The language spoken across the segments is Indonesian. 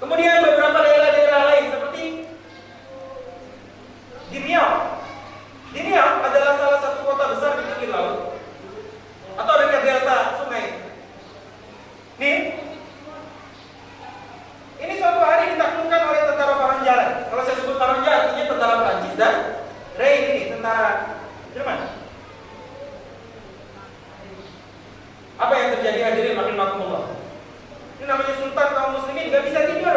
Kemudian beberapa daerah-daerah lain seperti di Riau. Di Riau adalah salah satu kota besar di pinggir laut atau dekat delta sungai Nil. Ini suatu hari ditaklukkan oleh tentara Faranjara. Kalau saya sebut Faranjara artinya tentara Prancis, dan Rey ini tentara Jerman. Apa yang terjadi hadirin rahimakumullah? Ini namanya sultan kaum muslimin, gak bisa tidur.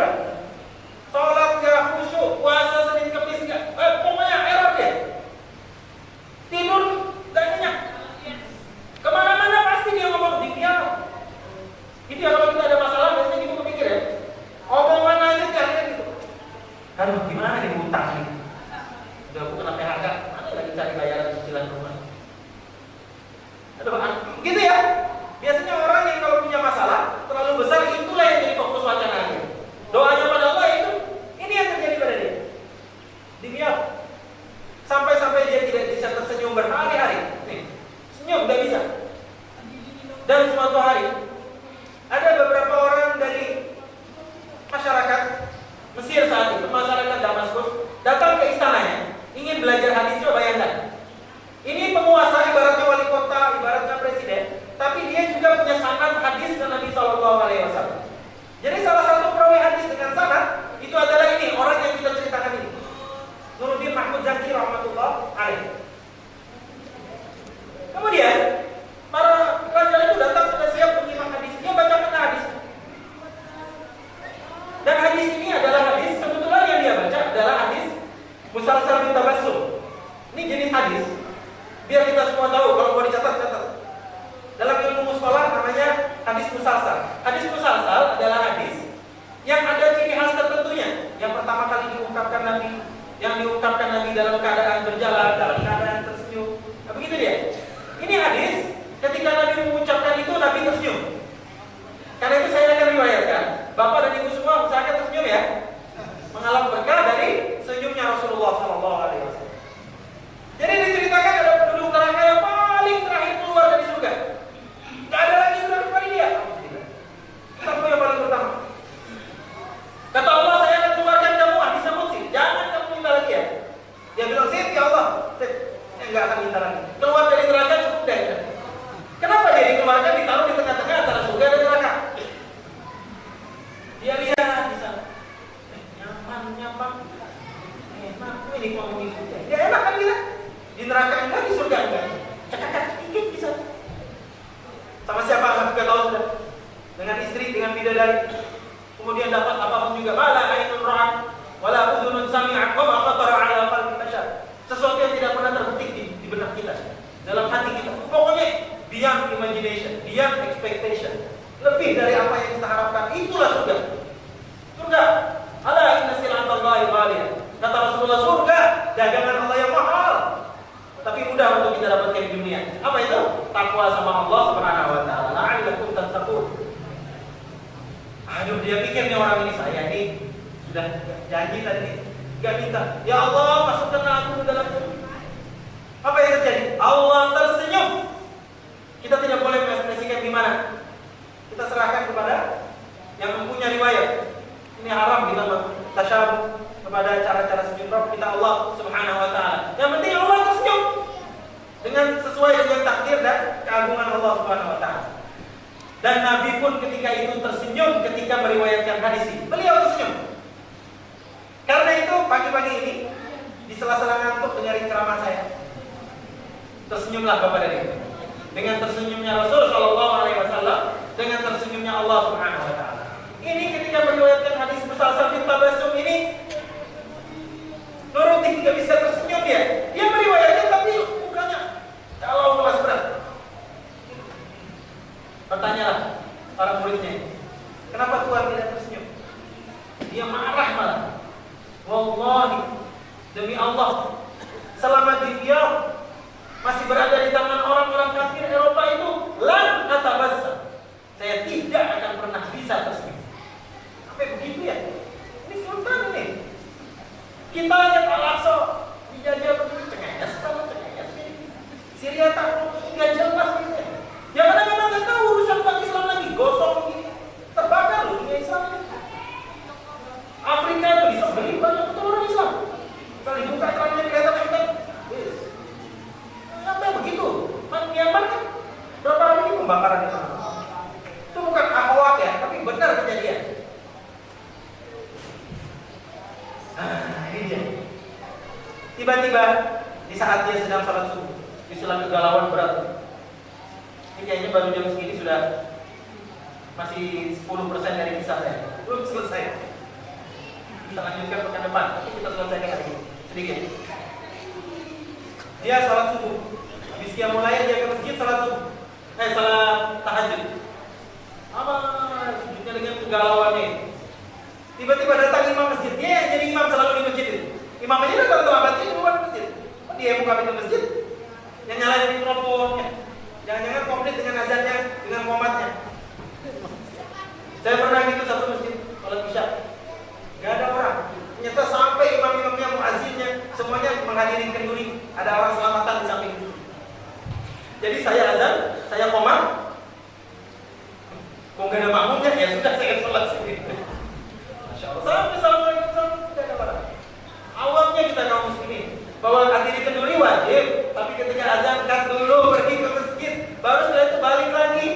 Sholat gak khusyuk, puasa Senin Kemis gak, pokoknya error deh. Tidur gak nyenyak. Kemana-mana pasti dia ngomong dikir. Itu ya, kalau kita ada masalah biasanya kita kepikir ya, omongan aja caranya gitu. Aduh, gimana nih utang nih? Udah aku kena PHK, mana lagi cari bayaran cicilan rumah? Aduh, gitu ya. Biasanya orang yang kalau punya masalah terlalu besar, itulah yang jadi fokus wacananya. Doanya pada Allah itu, ini yang terjadi pada dia. Dibiar. Sampai-sampai dia tidak bisa tersenyum berhari-hari. Nih, senyum gak bisa. Dan suatu hari ada beberapa orang dari masyarakat Mesir saat itu, masyarakat Damaskus, datang ke istananya, ingin belajar hadis. Coba bayangkan, ini penguasa, ibaratnya wali kota, ibaratnya presiden, tapi dia juga punya sanad hadis dari Nabi Shallallahu Alaihi Wasallam. Jadi salah satu perawi hadis dengan sanad itu adalah ini orang yang kita ceritakan ini, Nuruddin Mahmud Zaki rahmatullah alaih. Kemudian para raja itu datang sudah siap menyimak hadis. Dia bacakan hadis. Dan hadis ini adalah hadis, sebetulnya yang dia baca adalah hadis musalsal bin tabassum. Ini jenis hadis. Biar kita semua tahu, kalau mau dicatat-catat. Dalam ilmu mustalah namanya hadis musalsal. Hadis musalsal adalah hadis yang ada ciri khas tertentunya. Yang pertama kali diungkapkan Nabi, yang diungkapkan Nabi dalam keadaan berjalan, dalam keadaan tersenyum. Nah, begitu dia. Ini hadis ketika Nabi mengucapkan itu, Nabi tersenyum. Karena itu saya akan riwayatkan, Bapak dan Ibu semua usahakan tersenyum ya. Mengalami berkah dari senyumnya Rasulullah SAW. Jadi diceritakan ada penduduk neraka yang paling terakhir keluar dari surga. Gak ada lagi surga kecuali dia. Siapa yang paling pertama? Kata Allah, saya akan keluarkan kamu hadis qudsi. Jangan kamu minta lagi ya. Dia bilang, sip ya Allah, sip. Saya gak akan minta lagi. Keluar dari neraka cukup deh. Kenapa dia dikeluarkan, ditaruh di tengah-tengah antara surga dan neraka? Dia lihat di sana, nyaman, enak, ini ngomongin surga. Dia enak kan kita? Di neraka enggak, di surga enggak. Cekak-cekak sedikit bisa. Sama siapa akan juga tahu sudah. Dengan istri, dengan bidadari. Kemudian dapat apapun juga. Mala ainun ra'at, wala udhunun sami'at, wa ma khatara 'ala qalbi bashar. Sesuatu yang tidak pernah terbetik di benak kita, dalam hati kita. Pokoknya beyond imagination, beyond expectation. Lebih dari apa yang kita harapkan. Itulah surga. Surga. Ala inna sil'atallahi ghaliyah. Kata Rasulullah, surga dagangan Allah yang mahal, tapi mudah untuk kita dapatkan di dunia. Apa itu? Takwa sama Allah Subhanahu wa taala. La'allakum tattaqun. Aduh, dia pikir nih orang ini, saya ini sudah janji tadi, enggak minta. Ya Allah, masukkan aku ke dalam surga. Apa yang terjadi? Allah tersenyum. Kita tidak boleh mengekspresikan gimana. Kita serahkan kepada yang mempunyai riwayat. Ini haram kita tasyabuh kepada cara-cara senyum Rabb kita Allah Subhanahu wa taala. Yang penting Allah tersenyum dengan sesuai dengan takdir dan keagungan Allah Subhanahu wa taala. Dan Nabi pun ketika itu tersenyum ketika meriwayatkan hadis ini. Beliau tersenyum. Karena itu pagi-pagi ini di sela-sela ngantuk dengarin ceramah saya, tersenyumlah Bapak dan Ibu. Dengan tersenyumnya Rasul Shallallahu Alaihi Wasallam, dengan tersenyumnya Allah Subhanahu Wa Taala. Ini ketika meriwayatkan hadis musalsal bin tabassum ini, Nuruddin tidak bisa tersenyum dia. Dia meriwayatkan tapi mukanya kalau kelas berat. Bertanyalah para muridnya, kenapa Tuhan tidak tersenyum? Dia marah malah. Wallahi, demi Allah, selama dia masih berada di tangan orang-orang kafir Eropa itu, lan atabassa, saya tidak akan pernah bisa tersenyum. Apa begitu ya? Ini sultan nih. Kita lihat Al-Aqsa dijajah begini, cengenges, kalau cengenges. Syria takut. pembakaran itu. Itu bukan ahwat ya, tapi benar kejadian. Ini dia. Tiba-tiba di saat dia sedang sholat subuh, disulam kegalauan berat. Ini kayaknya baru jam segini sudah masih 10% dari kisah saya. Belum selesai. Kita lanjutkan pekan depan, tapi kita selesaikan hari ini sedikit. Dia sholat subuh. Habis dia mulai dia ke masjid sholat subuh. Sholat tahajud. Apa sujudnya dengan kegalauannya? Tiba-tiba datang imam masjid. Dia yang jadi imam selalu di masjid itu. Imam aja datang terlambat di luar masjid. Dia yang buka pintu masjid, yang nyalain mikrofonnya. Jangan-jangan komplit dengan azannya, dengan qomatnya. Saya pernah gitu satu masjid sholat isya. Gak ada orang. Ternyata sampai imam-imamnya, muazzinnya, semuanya menghadiri kenduri. Ada orang selamatan di samping itu. Jadi saya azan, saya qomat. Kok gak ada makmumnya? Ya sudah, saya sholat sendiri. Masya Allah. Sampai assalamualaikum, tidak ada orang. Awalnya kita kaum muslimin bahwa hadiri kenduri wajib, tapi ketika azan kan dulu pergi ke masjid, baru setelah itu balik lagi.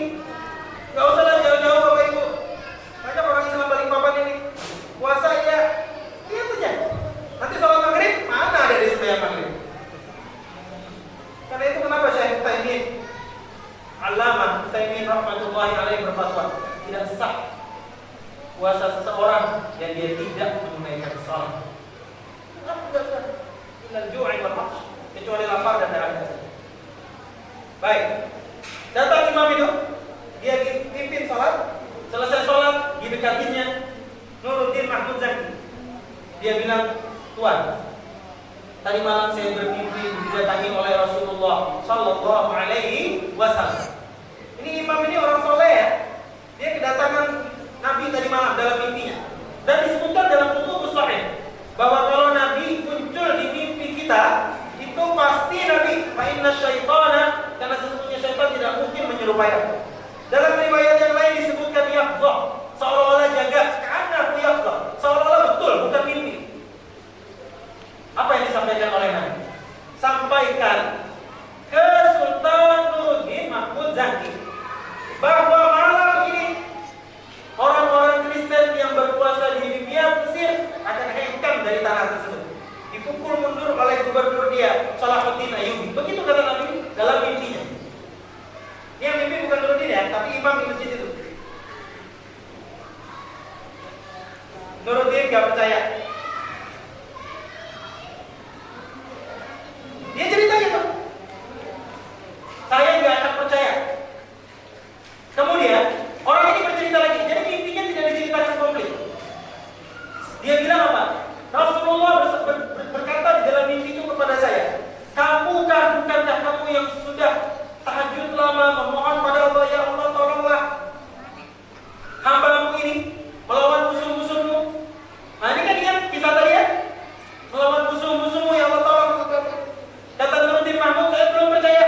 Gak usah lah jauh-jauh Bapak Ibu. Banyak orang Islam balik papan ini. Puasa ya, lihat aja. Nanti sholat maghrib, mana ada di sembahyang maghrib? Karena itu kenapa Syekh Utsaimin Allamah Utsaimin rahmatullahi alaihi berfatwa, tidak sah puasa seseorang yang dia tidak menunaikan salat. Tidak sah. Ilal ju'i wal 'atsy, kecuali lapar dan dahaga. Baik. Datang imam itu, dia pimpin salat, selesai salat didekatinya Nuruddin Mahmud Zaki. Dia bilang, "Tuan, tadi malam saya bermimpi didatangi oleh Rasulullah sallallahu alaihi wasallam." Ini imam ini orang soleh ya. Dia kedatangan Nabi tadi malam dalam mimpinya. Dan disebutkan dalam kutubus sahih bahwa kalau Nabi muncul di mimpi kita, itu pasti Nabi fa inna syaitana, karena sesungguhnya syaitan tidak mungkin menyerupai aku. Dalam riwayat yang lain disebutkan yaqza, seolah-olah jaga, karena aku yaqza, seolah-olah betul bukan mimpi. Apa yang disampaikan oleh Nabi? Sampaikan ke Sultan Nuruddin Mahmud Zaki bahwa malam ini orang-orang Kristen yang berpuasa di Mesir akan hengkang dari tanah tersebut, dipukul mundur oleh gubernur dia, Salahuddin Ayyubi. Begitu kata Nabi dalam mimpinya. Ini yang mimpi bukan Nuruddin ya, tapi imam di masjid itu. Nuruddin gak percaya. Dia cerita gitu. Saya gak akan percaya. Kemudian orang ini bercerita lagi. Jadi mimpinya tidak diceritakan komplit. Dia bilang apa? Rasulullah berkata di dalam mimpi itu kepada saya, bukankah kamu yang sudah tahajud lama memohon pada Allah, ya Allah tolonglah hambamu ini melawan musuh-musuhmu. Nah ini kan ingat kisah tadi ya, melawan musuh-musuhmu, ya Allah tolong. Kata Nuruddin Mahmud, saya belum percaya.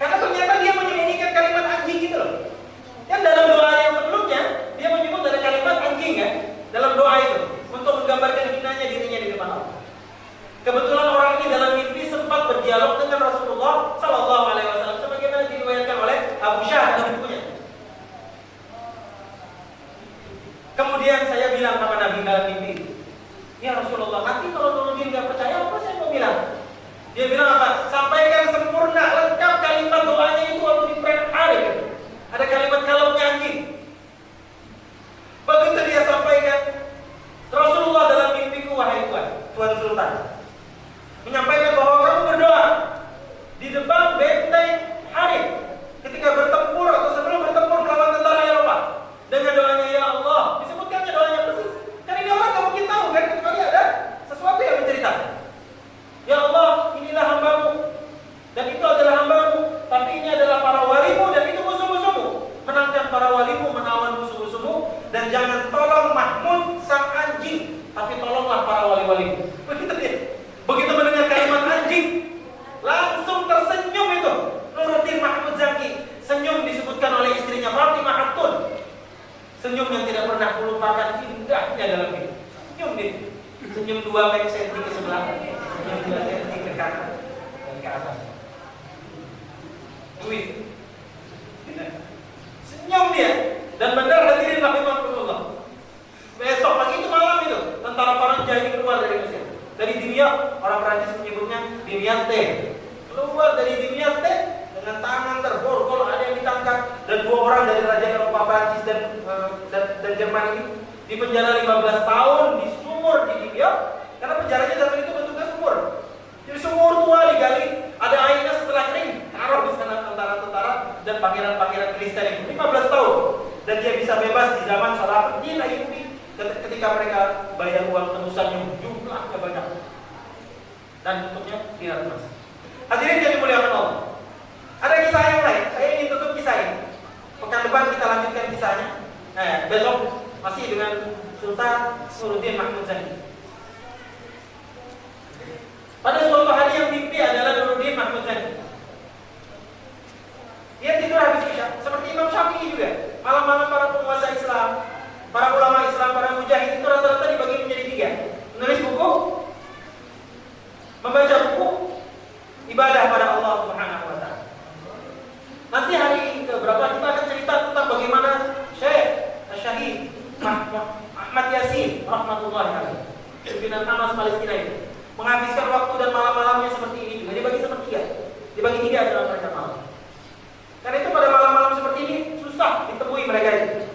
Karena ternyata dia menyembunyikan kalimat anjing gitu loh. Yang dalam doa yang sebelumnya dia menyebut ada kalimat anjing kan, dalam doa itu untuk menggambarkan hinanya dirinya di depan Allah. Kebetulan orang ini dalam mimpi sempat berdialog dengan Rasulullah Sallallahu Alaihi Wasallam, sebagaimana diriwayatkan oleh Abu Syah dalam bukunya. Kemudian saya bilang sama Nabi dalam mimpi, ya Rasulullah, nanti kalau Nuruddin nggak percaya, apa saya mau bilang? Dia bilang apa? Sampaikan sempurna, lengkap kalimat doanya itu waktu di perang Harith. Ada kalimat kalaunya anjing. Begitu dia sampaikan, Rasulullah dalam mimpiku, wahai Tuan Sultan, menyampaikan bahwa kamu berdoa di depan benteng Harith ketika bertempur atau sebelum bertempur melawan tentara Eropa dengan doanya ya Allah. Disebutkannya doanya persis. Kan ini orang nggak mungkin tahu kan, kecuali ada sesuatu yang menceritakan. Ya Allah, inilah hambamu dan itu adalah hambamu, tapi ini adalah para walimu dan itu musuh-musuhmu. Menangkan para walimu, menawan musuh-musuhmu, dan jangan tolong Mahmud sang anjing, tapi tolonglah para wali-walimu. Begitu dia. Begitu mendengar kalimat anjing, langsung tersenyum itu Nuruddin Mahmud Zaki. Senyum disebutkan oleh istrinya Fatimah Hatun. Senyum yang tidak pernah kulupakan indahnya dalam hidup. Senyum dia. Senyum 2 senti ke sebelah, senyum 2 senti ke kanan dan ke atas. Duit. Dimyat keluar dari Dimyat dengan tangan terborgol, ada yang ditangkap, dan 2 orang dari Raja Eropa, Prancis dan Jerman ini dipenjara 15 tahun di sumur di Libya, karena penjaranya zaman itu bentuknya sumur. Jadi sumur tua digali, ada airnya, setelah kering taruh di sana tentara-tentara dan pangeran-pangeran Kristen itu 15 tahun, dan dia bisa bebas di zaman Salahuddin Ayyubi ketika mereka bayar uang tebusan yang jumlahnya banyak dan bentuknya dinar emas. Hadirin yang dimuliakan Allah, ada kisah yang lain. Saya ingin tutup kisah ini. Pekan depan kita lanjutkan kisahnya. Besok masih dengan Sultan Nuruddin Mahmud Zahid. Pada suatu hari yang mimpi adalah Nuruddin Mahmud Zahid. Dia tidur habis isya, seperti Imam Syafi'i juga. Malam-malam para penguasa Islam, para ulama Islam, para mujahid itu rata-rata dibagi menjadi 3. Menulis buku, membaca buku, ibadah pada Allah Subhanahu wa taala. Nanti hari keberapa kita akan cerita tentang bagaimana Syekh Syahid Ahmad Yasin rahmatullahi alaihi, pimpinan Hamas Palestina itu, menghabiskan waktu dan malam-malamnya seperti ini juga. Dibagi sepertiga, dibagi 3 dalam mereka malam. Karena itu pada malam-malam seperti ini susah ditemui mereka itu.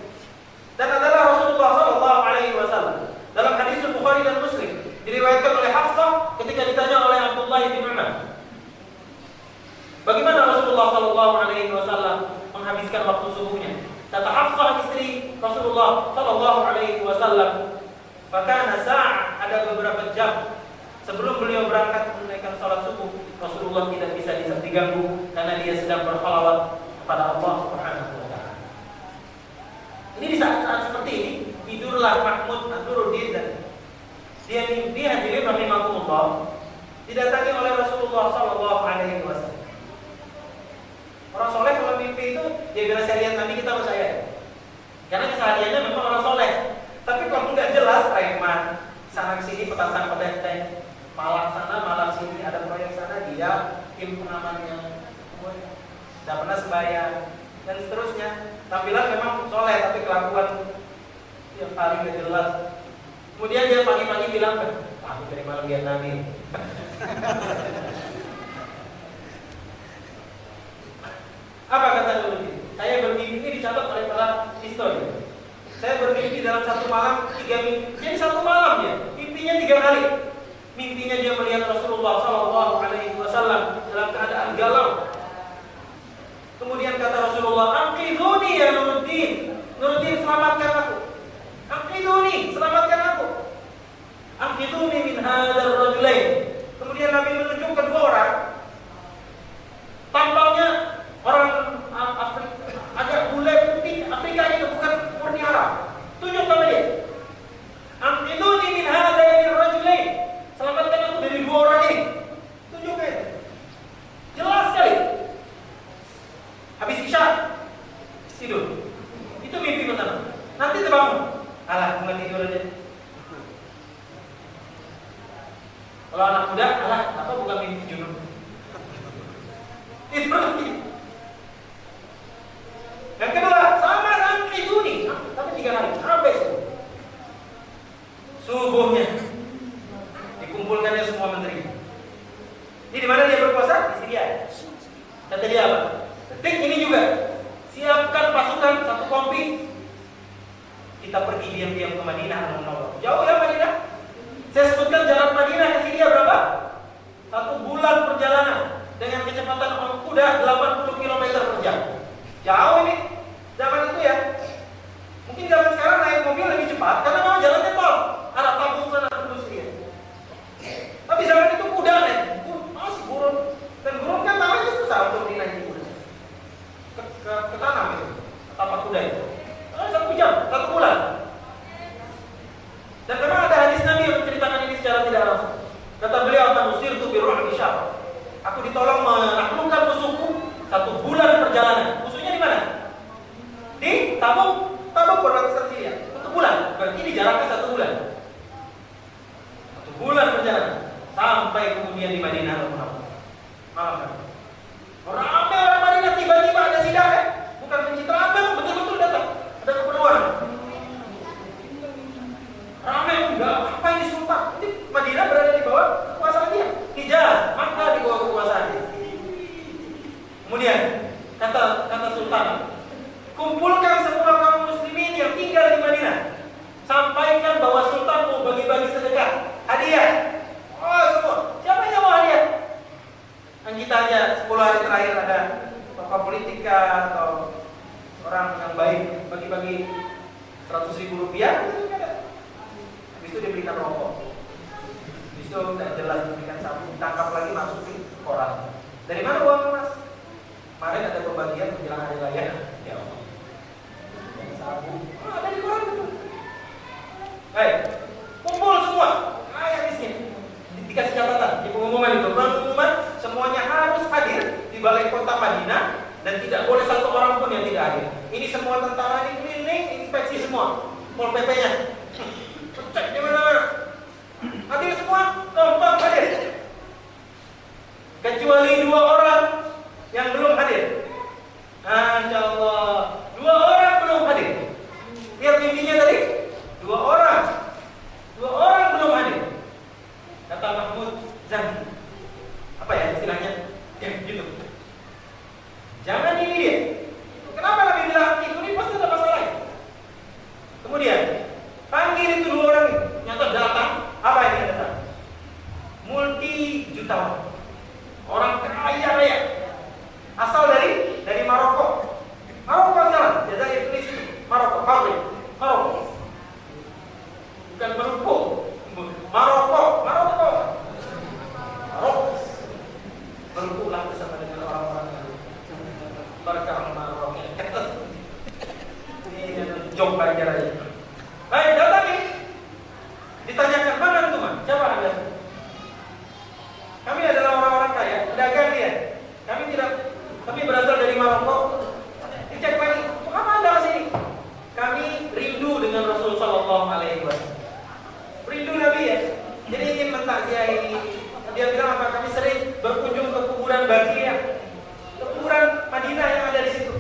Dan adalah Rasulullah Sallallahu Alaihi Wasallam dalam hadis Bukhari dan Muslim, diriwayatkan oleh Hafsah ketika ditanya oleh Abdullah bin Umar, bagaimana Rasulullah Sallallahu Alaihi Wasallam menghabiskan waktu subuhnya? Kata Hafsah, istri Rasulullah Sallallahu Alaihi Wasallam, bahkan saat ada beberapa jam sebelum beliau berangkat menunaikan salat subuh, Rasulullah tidak bisa diganggu karena dia sedang berkhalawat kepada Allah Subhanahu wa taala. Ini di saat-saat seperti ini tidurlah Mahmud Nuruddin, dan dia mimpi, hadirin rahimakumullah, didatangi oleh Rasulullah Sallallahu Alaihi Wasallam. Orang soleh kalau mimpi itu dia bilang saya lihat Nabi, kita percaya, karena kesehariannya memang orang soleh. Tapi kalau nggak jelas, preman sana sini, petantang-petenteng, malam sana, malam sini, ada proyek sana, dia tim pengamannya, tidak pernah sembahyang dan seterusnya. Tampilan memang soleh, tapi kelakuan yang paling gak jelas. Kemudian dia pagi-pagi bilang, aku dari malam lihat Nabi. Apa kata Nuruddin? Saya bermimpi, ini dicatat oleh para histori. Saya bermimpi dalam satu malam 3 mimpi. Jadi satu malam dia, mimpinya 3 kali. Mimpinya dia melihat Rasulullah Sallallahu Alaihi Wasallam dalam keadaan galau. Kemudian kata Rasulullah, "Anqidhuni ya Nuruddin, Nuruddin selamatkan aku. Anqidhuni, selamatkan aku. Anqidhuni min hadzal rajulain." Kemudian Nabi menunjuk kedua orang. Tampaknya orang Afrika, agak bule putih, Afrika itu bukan murni Arab. Tunjuk sama dia. Anqidhuni min hadzal rajulain. Selamatkan aku dari 2 orang ini. Tunjukkan. Jelas sekali. Habis isya tidur. Itu mimpi pertama. Nanti terbangun. Alah, bukan tidur aja. Kalau anak muda, alah, apa bukan mimpi junub? Itu berhenti. Yang kedua, sama anqidhuni, tapi 3 kali. Sampai subuhnya dikumpulkannya semua menteri. Ini di mana dia berpuasa? Di Syria. Kata dia apa? Detik ini juga, siapkan pasukan 1 kompi. Kita pergi diam-diam ke Madinah Al-Munawwarah. Jauh ya Madinah? Saya sebutkan jarak Madinah ke Syria berapa? 1 bulan perjalanan dengan kecepatan kuda 80 km per jam. Jauh ini. Zaman itu ya. Mungkin zaman sekarang naik mobil lebih cepat karena memang jalannya tol. Arah Tabung sana terus Syria. Tapi zaman itu kuda naik. Masih gurun. Dan gurun kan namanya susah untuk dinaiki kuda. Ke tanam itu, tapak kuda itu. 1 jam, 1 bulan. Dan memang ada hadis Nabi yang menceritakan ini secara tidak langsung. Kata beliau, "Tanusirtu bi ru'bi syahr." Aku ditolong menaklukkan musuhku 1 bulan perjalanan. Musuhnya di mana? Di Tabuk. Tabuk Kurdistan Syria. 1 bulan. Berarti ini jaraknya 1 bulan. 1 bulan perjalanan sampai kemudian di Madinah Al-Munawwarah. Maaf. Ramai orang Madinah, tiba-tiba ada sidang ya. Bukan pencitraan, betul-betul datang. Ada keperluan. Ramai enggak, apa yang disumpah? Ini Madinah berada di bawah kekuasaan dia. Hijaz, Makkah di atau orang yang baik bagi-bagi 100.000 rupiah, habis itu diberikan rokok, habis itu tidak jelas diberikan sapu, ditangkap lagi masukin koran. Dari mana uang Mas? Kemarin ada pembagian menjelang hari raya, ya Allah. Sapu, ada di koran itu. Baik, kumpul semua, kaya miskin. Dikasih catatan di pengumuman itu, pengumuman semuanya harus hadir di balai kota Madinah dan tidak boleh satu orang pun yang tidak hadir. Ini semua tentara ini keliling inspeksi semua, Pol PP-nya. Cek di mana-mana. Hadir semua, kompak hadir. Kecuali 2 orang yang belum hadir. Masya Allah, 2 orang belum hadir. Lihat mimpinya tadi, 2 orang belum hadir. Kata Mahmud Zandi, apa ya istilahnya? Ya gitu. Jangan ini dia. Kenapa Nabi bilang ini pasti ada masalah. Kemudian panggil itu 2 orang ini. Nyata datang. Apa ini datang? Multi jutawan. Orang kaya raya. Asal dari Maroko. Maroko sekarang. Jazair Tunis itu. Maroko. Maroko. Bukan Maroko. Maroko. Berkulah bersama dengan orang-orang yang berkah Maroko. Ini jom belajar aja. Baik, datang nih. Ditanyakan mana teman? Siapa Anda? Kami adalah orang-orang kaya, pedagang dia. Kami berasal dari Maroko. Dicek lagi, mengapa Anda ke sini? Kami rindu dengan Rasul Sallallahu Alaihi Wasallam. Rindu Nabi ya. Jadi ingin mentakziahi. Dia bilang apa? Kami sering berkunjung ke kuburan Baqiyah, ke kuburan Madinah yang ada di situ.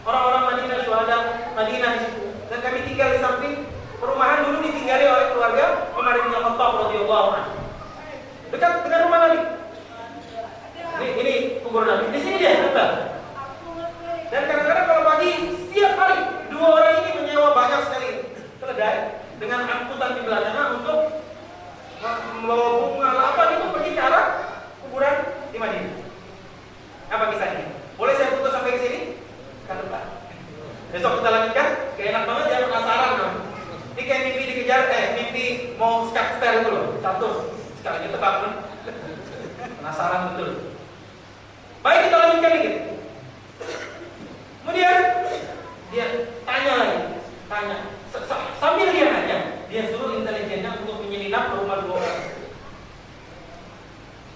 Orang-orang Madinah, syuhada Madinah di situ. Dan kami tinggal di samping perumahan dulu ditinggali oleh keluarga Umar bin Khattab radhiyallahu anhu. Dekat dengan rumah Nabi. Ini kubur Nabi. Di sini dia datang. Dan kadang-kadang kalau pagi setiap hari 2 orang ini menyewa banyak sekali keledai dengan angkutan di belakangnya untuk membawa bunga apa itu pergi ke arah kuburan di Madinah. Apa kisahnya? Boleh saya foto sampai ke sini? Kan depan. Besok kita lanjutkan. Kayak enak banget ya, penasaran dong. Ini kayak mimpi dikejar, mimpi mau skakster itu loh. Catur. Sekali aja tebak nih. Penasaran betul. Baik, kita lanjutkan dikit. Kemudian dia tanya lagi. Sambil dia nanya, dia suruh intelijennya untuk menyelinap ke rumah 2 orang.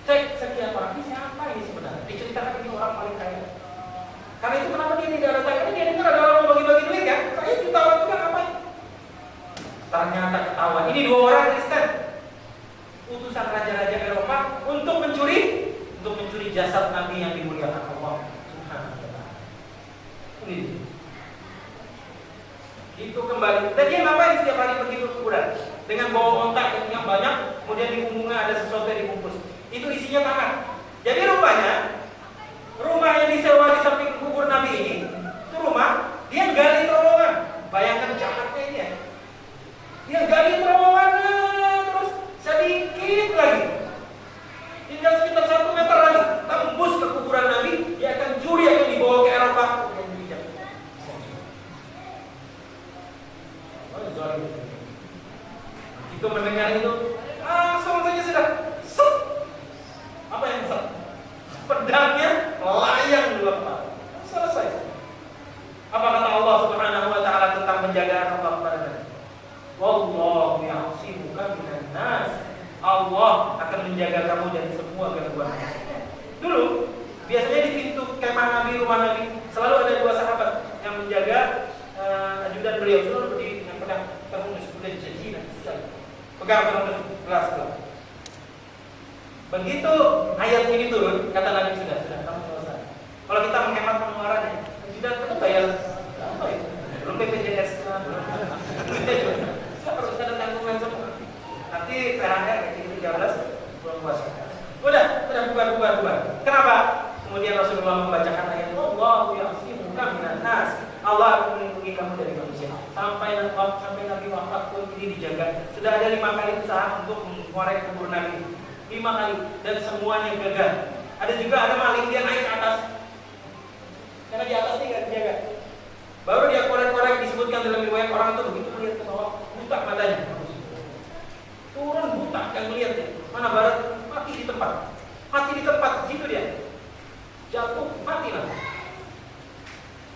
Cek sekian orang, ini siapa ini sebenarnya? Diceritakan ini orang paling kaya. Karena itu kenapa dia tidak datang? Karena dia dengar ada orang mau bagi-bagi duit kan? Saya jutawan juga ngapain? Ternyata ketahuan. Ini 2 orang Kristen, utusan raja-raja Eropa untuk mencuri jasad Nabi yang dimuliakan Allah Subhanahu wa taala. Ini itu kembali. Dan dia ngapain setiap hari pergi ke kuburan? Dengan bawa ontak yang banyak, kemudian di punggungnya ada sesuatu yang dibungkus. Itu isinya tangan. Jadi rupanya rumah yang disewa di samping kubur Nabi ini, itu rumah dia gali terowongan. Bayangkan jahatnya ini ya. Dia gali terowongannya terus sedikit lagi, tinggal sekitar 1 meter lagi, tembus ke kuburan Nabi. Dia akan dibawa ke Eropa. Itu mendengar itu langsung saja sudah set. Apa yang set? Pedangnya melayang 2 kali. Selesai. Apa kata Allah Subhanahu wa taala tentang penjagaan Allah kepada Nabi? Wallahu ya'simuka minan nas. Allah akan menjaga kamu dari semua gangguan. Dulu biasanya di pintu kemah Nabi, rumah Nabi, selalu ada 2 sahabat yang menjaga ajudan beliau. Selalu berdiri dengan pedang terhunus, kemudian janjinan pegang terhunus gelas. Begitu ayat ini turun, kata Nabi sudah kamu nggak usah. Kalau kita menghemat pengeluarannya, ajudan itu bayar apa itu? Belum BPJS, harus ada tanggungan semua. Nanti THR itu 13 bulan puasa. Udah bubar. Kenapa? Kemudian Rasulullah membacakan ayat Allahu ya'simuka minan nas. Allah akan melindungi kamu dari manusia. Sampai Nabi wafat pun ini dijaga. Sudah ada 5 kali usaha untuk mengorek kubur Nabi. 5 kali dan semuanya gagal. Ada juga maling dia naik ke atas. karena di atas ini nggak dijaga. Baru dia korek-korek, disebutkan dalam riwayat orang itu begitu melihat ke bawah, buta matanya. Turun buta, yang melihatnya. Mana barat, mati di tempat. Mati di tempat, situ dia. Jatuh, mati lah.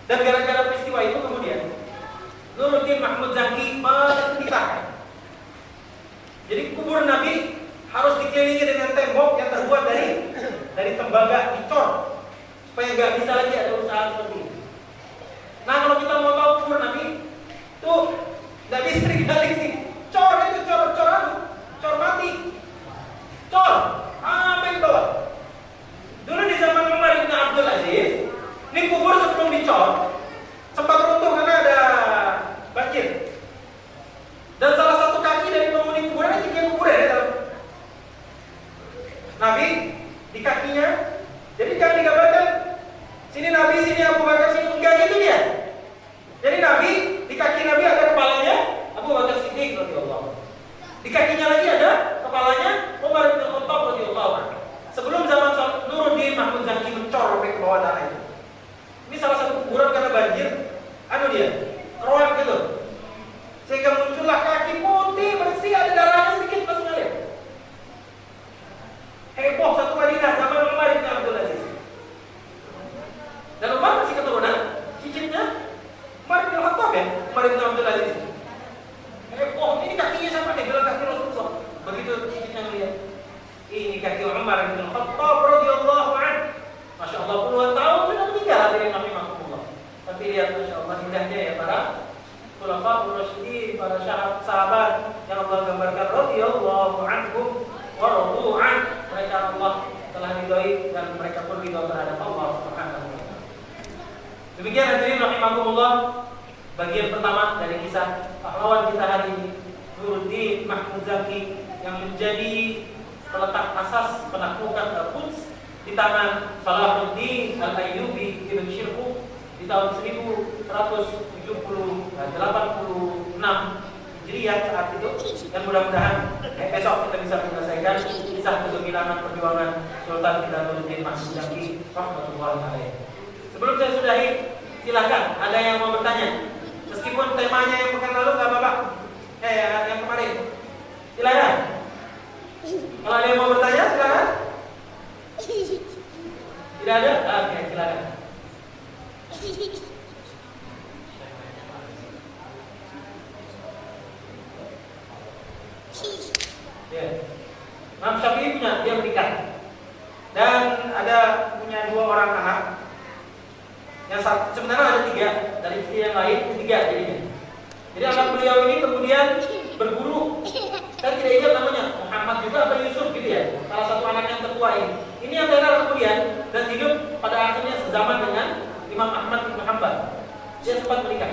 Dan gara-gara peristiwa itu kemudian Nuruddin Mahmud Zaki menceritakan. Jadi kubur Nabi harus dikelilingi dengan tembok yang terbuat dari tembaga dicor supaya nggak bisa lagi ada usaha seperti ini. Nah kalau kita mau tahu kubur Nabi tuh nggak bisa digali sih. Cor itu cor mati, cor sampai ke bawah. Dulu di zaman Umar bin Abdul Aziz, ini kubur sebelum dicor sempat runtuh karena ada banjir. Dan salah satu kaki dari penghuni kuburan itu dia kubur ya dalam. Nabi di kakinya, jadi jangan digambarkan sini Nabi, sini Abu Bakar, sini enggak gitu dia. Jadi Nabi di kaki Nabi ada kepalanya Abu Bakar Siddiq radhiyallahu anhu. Di kakinya lagi ada kepalanya Umar bin Khattab radhiyallahu anhu. Sebelum zaman Nuruddin Mahmud Zaki mencor sampai ke bawah tanah itu. Ini salah satu kuburan karena banjir, dia keroak gitu. Sehingga muncullah kaki putih bersih, ada darahnya sedikit masuk ngalir. Heboh satu Madinah zaman Umar bin Abdul Aziz. Dan Umar masih keturunan cicitnya Umar bin Khattab ya, Umar bin Abdul Aziz. Heboh, ini kakinya sama nih, bilang kaki Rasulullah. Begitu cicitnya melihat, ini kaki Umar bin Khattab radhiyallahu anhu. Masya Allah puluhan tahun sudah meninggal hadirin rahimahumullah. Tapi lihat Masya Allah indahnya ya para khulafaur rasyidin, para sahabat yang Allah gambarkan radhiyallahu anhum wa radu an. Mereka Allah telah ridhoi dan mereka pun ridha terhadap Allah Subhanahu wa taala. Demikian hadirin rahimahumullah bagian pertama dari kisah pahlawan kita hari ini, Nuruddin Mahmud Zaki, yang menjadi peletak asas penaklukan Al-Quds di tangan Salahuddin Al-Ayyubi Ibn Shirkuh di tahun 1186 Hijriah saat itu. Dan mudah-mudahan besok kita bisa menyelesaikan kisah kegemilangan perjuangan Sultan kita Nuruddin Mahmud Zaki rahmatullahi alaihi. Sebelum saya sudahi, silakan ada yang mau bertanya. Meskipun temanya yang pekan lalu nggak apa-apa, yang kemarin. Silakan. Kalau ada yang mau bertanya, silakan. Tidak ada? Oke, silakan. Ya. Imam Syafi'i dia menikah dan punya 2 orang anak. Yang sebenarnya ada 3 dari istri yang lain, 3 jadinya. Jadi anak beliau ini kemudian berguru. Saya tidak ingat namanya, Muhammad juga atau Yusuf gitu ya. Salah satu anak yang tertua ini. Ini yang tenar kemudian dan hidup pada akhirnya sezaman dengan Imam Ahmad bin Hanbal. Dia sempat menikah.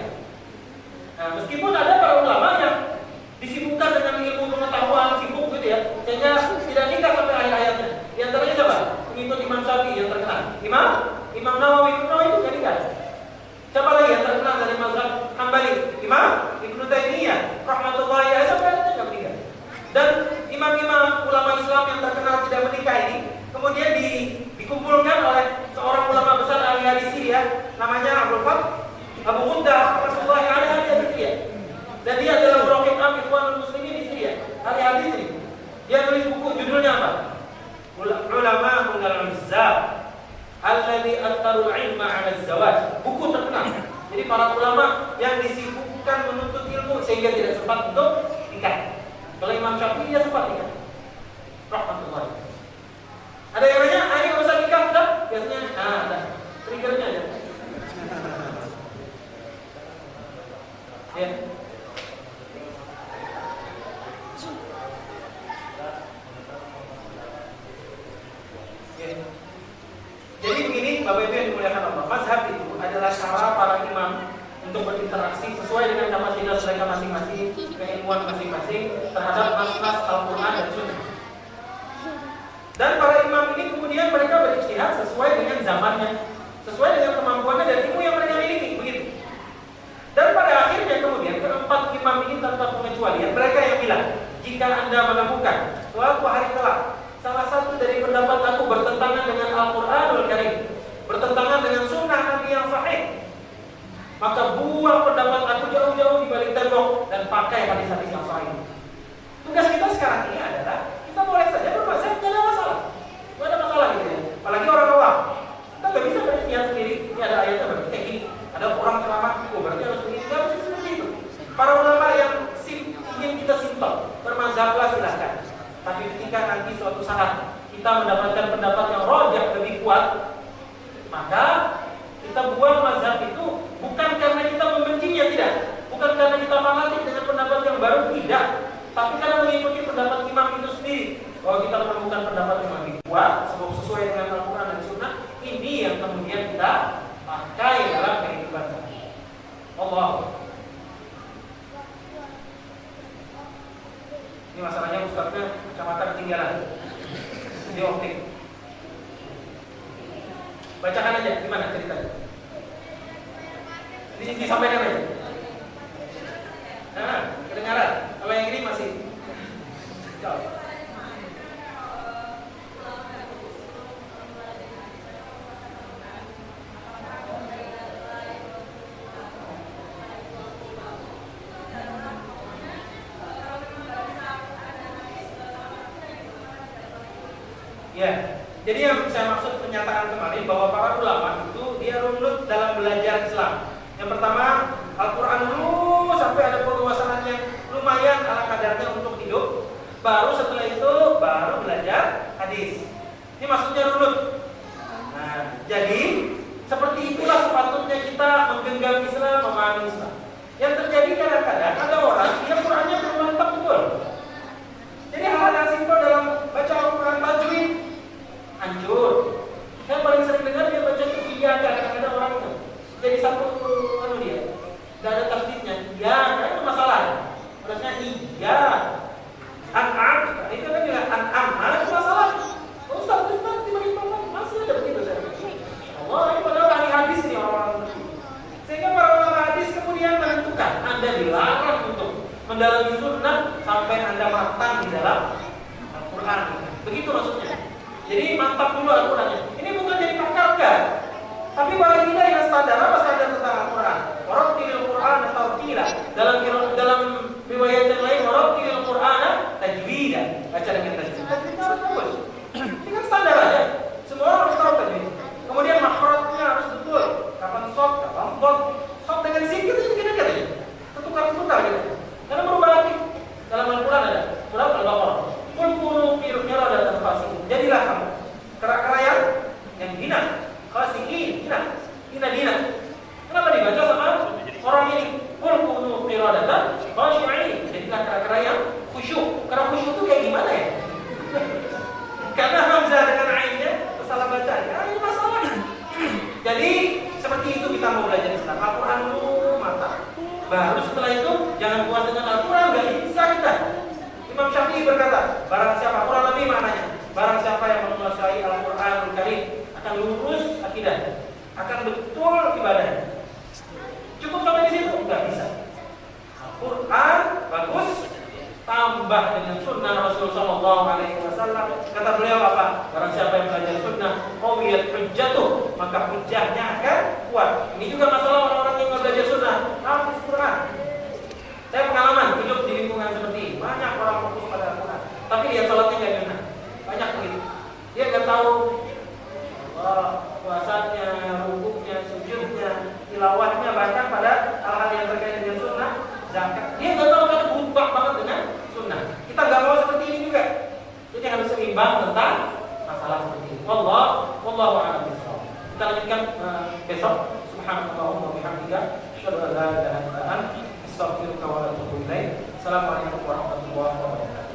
Nah, meskipun ada para ulama yang disibukkan dengan ilmu pengetahuan, sibuk gitu ya, sehingga tidak nikah sampai akhir hayatnya. Di antaranya siapa? Pengikut Imam Syafi'i yang terkenal. Imam Nawawi itu tidak nikah. Siapa lagi yang terkenal dari mazhab Hambali? Imam Ibnu Taimiyah rahmatullahi alaihi sampai tidak menikah. Dan imam-imam ulama Islam yang terkenal tidak menikah ini kemudian dikumpulkan oleh seorang ulama besar ahli hadis Syria namanya Abdul Fath Abu Ghuddah rahmatullahi alaihi ahli hadis Syria. Dan dia adalah Muraqib Am Ikhwanul Muslimin di Syria. Ahli hadis ini. Dia tulis buku judulnya apa? Ulama al-Uzzab alladhi atharul ilma 'ala az-zawaj. Buku terkenal. Jadi para ulama yang disibukkan menuntut ilmu sehingga tidak sempat untuk nikah. Kalau Imam Syafi'i dia sempat nikah. Rahmatullahi. Ada yang nanya, "Ini enggak usah nikah udah?" Biasanya, ada. Triggernya aja. Ya. Jadi begini, Bapak Ibu yang dimuliakan Allah, mazhab itu adalah cara para imam untuk berinteraksi sesuai dengan kapasitas mereka masing-masing, keilmuan masing-masing terhadap nas-nas Al-Quran dan Sunnah. Dan para imam ini kemudian mereka berijtihad sesuai dengan zamannya, sesuai dengan kemampuannya dan ilmu yang mereka miliki, begitu. Dan pada akhirnya kemudian keempat imam ini tanpa pengecualian mereka yang bilang, jika Anda menemukan suatu hari kelak salah satu dari pendapat aku bertentangan dengan Al-Quranul Karim, bertentangan dengan sunnah Nabi yang sahih, maka buang pendapat aku jauh-jauh di balik tembok dan pakai hadis-hadis yang sahih. Tugas kita sekarang ini adalah kita boleh saja bermazhab, tidak ada masalah. Tidak ada masalah gitu ya. Apalagi orang awam. Kita nggak bisa berpikir sendiri. Ini ada ayatnya berarti kayak gini. Ada orang ceramah, oh berarti harus begini. Tidak harus seperti itu. Para ulama yang ingin kita simpel, bermazhablah silakan. Tapi ketika nanti suatu saat kita mendapatkan pendapat yang rojah lebih kuat, maka kita buang mazhab itu bukan karena kita membencinya, tidak. Bukan karena kita fanatik dengan pendapat yang baru, tidak. Tapi karena mengikuti pendapat imam itu sendiri. Bahwa kita menemukan pendapat yang lebih kuat, sesuai dengan Al-Quran dan Sunnah, ini yang kemudian kita pakai dalam kehidupan kita. Allah. Ini masalahnya ustaznya kacamata ketinggalan di optik. Bacakan aja, gimana ceritanya? Disampaikan aja. Nah, kedengaran. Kalau yang ini masih jauh. Ya, jadi yang saya maksud pernyataan kemarin bahwa para ulama itu dia runut dalam belajar Islam. Yang pertama, Al-Quran dulu sampai ada penguasaan yang lumayan ala kadarnya untuk hidup. Baru setelah itu baru belajar hadis. Ini maksudnya runut. Nah, jadi seperti itulah sepatutnya kita menggenggam Islam, memahami Islam. Yang terjadi kadang-kadang ada orang yang Qurannya belum mantap betul. Jadi hal-hal yang simpel dalam baca Al-Quran tajwid hancur. Saya paling sering dengar dia baca itu iya, kadang-kadang orang itu jadi satu dia, nggak ada tasdidnya. Iya, itu masalah. Harusnya iya. An'am, itu kan juga an'am. Mana itu masalah? Ustaz tiba-tiba masih ada begitu saya. Allah, ini padahal ahli hadis nih orang-orang. Sehingga para ulama hadis kemudian menentukan Anda dilarang untuk mendalami sunnah sampai Anda matang di dalam Al-Quran. Begitu maksudnya. Jadi mantap dulu Al-Qurannya. Ini bukan jadi pakar kan? Tapi paling tidak yang standar apa standar tentang Al-Quran? Warattilil Qur'an tartila. Dalam riwayat yang lain warattilil Qur'an tajwida. Baca dengan tajwid. Tajwid harus bagus. Ini kan standar aja. Semua orang harus tahu tajwid. Kemudian makhrajnya harus betul. Kapan shad, kapan dhad. Shad dengan sin gitu gini-gini aja. Tukar-tukar gitu. Karena berubah lagi. Dalam Al-Quran ada surat Al-Baqarah. Qul kunu qiradatan khasi'in. Jadilah kamu kera-kera yang hina. Khasi'in, hina. Kenapa dibaca sama orang ini? Qul kunu qiradatan khashi'in. Jadilah kera-kera yang khusyuk. Karena khusyuk itu kayak gimana ya? Karena hamzah dengan ainnya salah baca. Ya, ini masalah. Jadi seperti itu kita mau belajar Islam. Al-Quran dulu mata. Baru setelah itu jangan puas dengan Al-Quran, gak bisa kita. Imam Syafi'i berkata, barang siapa, Quran lebih maknanya, barang siapa yang menguasai Al-Quranul Karim akan lurus akidah, akan betul ibadah. Cukup sampai di situ? Enggak bisa. Al-Quran bagus, tambah dengan sunnah Rasul Sallallahu Alaihi Wasallam. Kata beliau apa? Barang siapa yang belajar sunnah, qawiyat hujjatuh, maka hujjahnya akan kuat. Ini juga masalah orang-orang yang nggak belajar sunnah, hafiz Quran. Saya pengalaman hidup di lingkungan seperti ini. Banyak orang fokus pada Al-Quran, tapi dia sholatnya nggak benar. Banyak begitu. Dia nggak tahu puasanya, rukuknya, sujudnya, tilawahnya, bahkan pada hal-hal yang terkait dengan sunnah, zakat. Dia nggak tahu kan bumbak banget dengan sunnah. Kita nggak mau seperti ini juga. Jadi harus seimbang tentang masalah seperti ini. Wallahu a'lam bishawab. Kita lanjutkan besok. Subhanallah wa bihamdika, asyhadu an la ilaha illa anta, astaghfiruka wa atubu ilaik. Assalamualaikum warahmatullahi wabarakatuh.